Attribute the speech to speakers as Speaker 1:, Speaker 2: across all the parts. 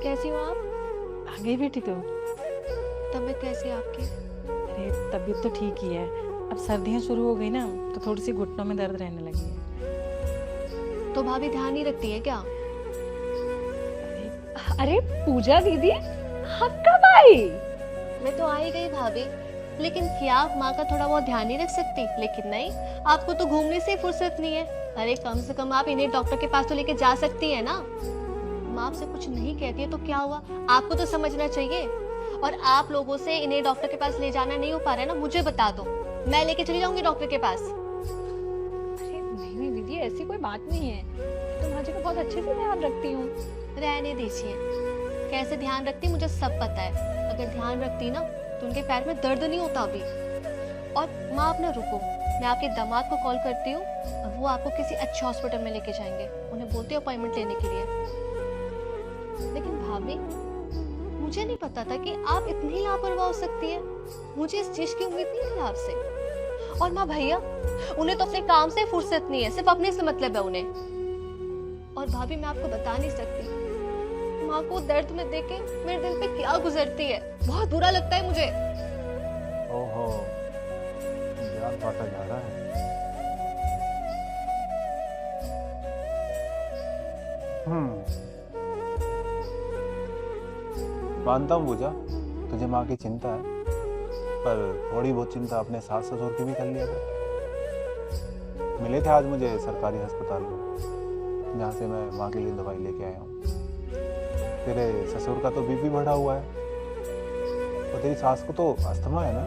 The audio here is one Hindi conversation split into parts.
Speaker 1: कैसी हो आप?
Speaker 2: आ गई बेटी तो।
Speaker 1: तबीयत कैसी है आपकी?
Speaker 2: अरे तबीयत तो ठीक ही है। अब सर्दियाँ शुरू हो गई ना तो थोड़ी सी घुटनों में दर्द रहने लगी है।
Speaker 1: तो भाभी ध्यान नहीं रखती है क्या?
Speaker 2: अरे
Speaker 3: अरे पूजा दीदी, आप कब आई?
Speaker 1: मैं तो आ ही गई भाभी, लेकिन क्या आप माँ का थोड़ा बहुत ध्यान नहीं रख सकती? लेकिन नहीं, आपको तो घूमने से ही फुर्सत नहीं है। अरे कम से कम आप इन्हें डॉक्टर के पास तो लेके जा सकती है ना। माँ आपसे कुछ नहीं कहती है तो क्या हुआ, आपको तो समझना चाहिए। और आप लोगों से इन्हें डॉक्टर के पास ले जाना नहीं हो पा रहा है ना, मुझे बता दो, मैं लेके चली जाऊंगी डॉक्टर के पास।
Speaker 3: अरे नहीं नहीं दीदी, ऐसी कोई बात नहीं है। मैं तो भाजी को बहुत अच्छे से ध्यान रखती हूँ।
Speaker 1: रहने दीजिए, कैसे ध्यान रखती मुझे सब पता है। अगर ध्यान रखती ना तो उनके पैर में दर्द नहीं होता अभी। और माँ अपना रुको, मैं आपके दामाद को कॉल करती हूँ और वो आपको किसी अच्छे हॉस्पिटल में लेके जाएंगे। उन्हें बोलती हूँ अपॉइंटमेंट लेने के लिए। लेकिन भाभी, मुझे नहीं पता था कि आप इतनी लापरवाह हो सकती है। मुझे इस चीज की उम्मीद नहीं थी आपसे। और माँ भैया, उन्हें तो अपने काम से फुर्सत नहीं है, सिर्फ अपने से मतलब है उन्हें। और भाभी मैं आपको बता नहीं सकती, माँ को दर्द में देखे मेरे दिल पे क्या गुजरती है। बहुत बुरा लगता है मुझे।
Speaker 4: ओहो, जान बांटा जा रहा है। मानता हूँ पूजा, तुझे माँ की चिंता है, पर थोड़ी बहुत चिंता अपने सास ससुर की भी कर लिया कर। मिले थे आज मुझे सरकारी अस्पताल में, जहाँ से मैं माँ के लिए दवाई लेके आया हूँ। तेरे ससुर का तो बीपी बढ़ा हुआ है और तेरी सास को तो अस्थमा है ना,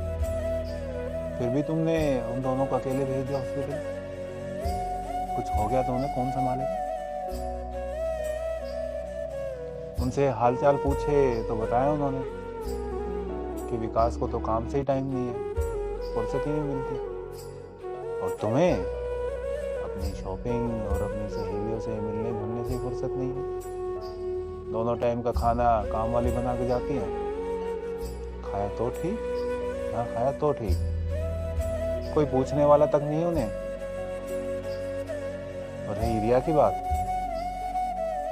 Speaker 4: फिर भी तुमने उन दोनों को अकेले भेज दिया हॉस्पिटल। कुछ हो गया तो उन्हें कौन संभालेगा? उनसे हालचाल पूछे तो बताया उन्होंने कि विकास को तो काम से ही टाइम नहीं है, फुर्सत ही नहीं मिलती, और तुम्हें अपनी शॉपिंग और अपनी सहेलियों से मिलने जुलने से फुर्सत नहीं है। दोनों टाइम का खाना काम वाली बना के जाती है। खाया तो ठीक, हाँ खाया तो ठीक, कोई पूछने वाला तक नहीं उन्हें। और रही रिया की बात,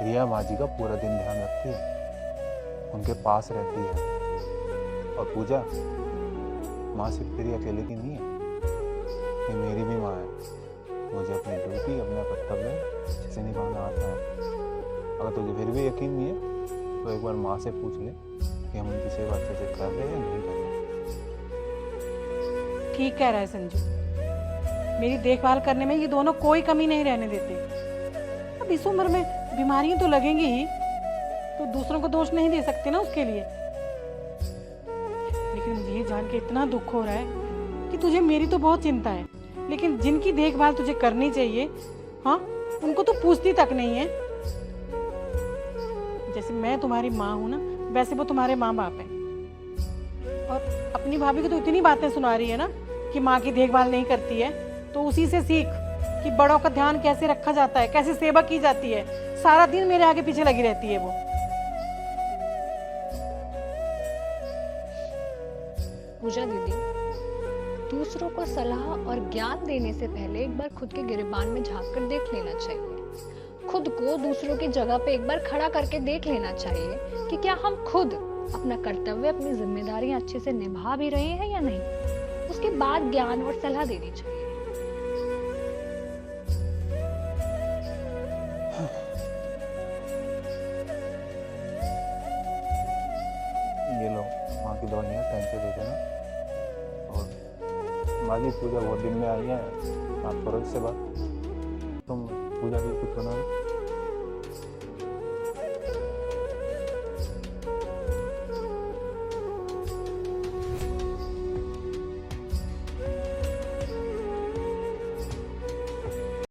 Speaker 4: रिया माँ जी का पूरा दिन ध्यान रखती है, उनके पास रहती है। और पूजा, माँ सिर्फ तेरी अकेले की नहीं है, ये मेरी भी माँ है। मुझे अपनी ड्यूटी, अपना कर्तव्य अच्छे से निभाना आता है। अगर तुझे फिर भी यकीन नहीं है तो एक बार माँ से पूछ ले कि हम उनकी सेवा अच्छे से कर रहे हैं या नहीं कर रहे।
Speaker 2: ठीक कह रहा है संजू, मेरी देखभाल करने में ये दोनों कोई कमी नहीं रहने देते। अब इस उम्र में बीमारियां तो लगेंगी ही, तो दूसरों को दोष नहीं दे सकते ना उसके लिए। लेकिन मुझे ये जान के इतना दुख हो रहा है कि तुझे मेरी तो बहुत चिंता है, लेकिन जिनकी देखभाल तुझे करनी चाहिए, हाँ, उनको तो पूछती तक नहीं है। जैसे मैं तुम्हारी माँ हूं ना, वैसे वो तुम्हारे माँ बाप हैं। और अपनी भाभी को तो इतनी बातें सुना रही है ना कि माँ की देखभाल नहीं करती है, तो उसी से सीख कि बड़ों का ध्यान कैसे रखा जाता है, कैसे सेवा की जाती है। सारा दिन मेरे आगे पीछे लगी रहती है वो।
Speaker 3: पूजा दीदी, दूसरों को सलाह और ज्ञान देने से पहले एक बार खुद के गिरेबान में झांक कर देख लेना चाहिए। खुद को दूसरों की जगह पे एक बार खड़ा करके देख लेना चाहिए कि क्या हम खुद अपना कर्तव्य, अपनी जिम्मेदारियां अच्छे से निभा भी रहे हैं या नहीं। उसके बाद ज्ञान और सलाह देनी चाहिए।
Speaker 4: ये लो माँ की दवाइयाँ, टाइम से दे देना। और माँ जी, पूजा बहुत दिन में आई है, आप करो इससे बात। तुम पूजा की कुछ बनाओ।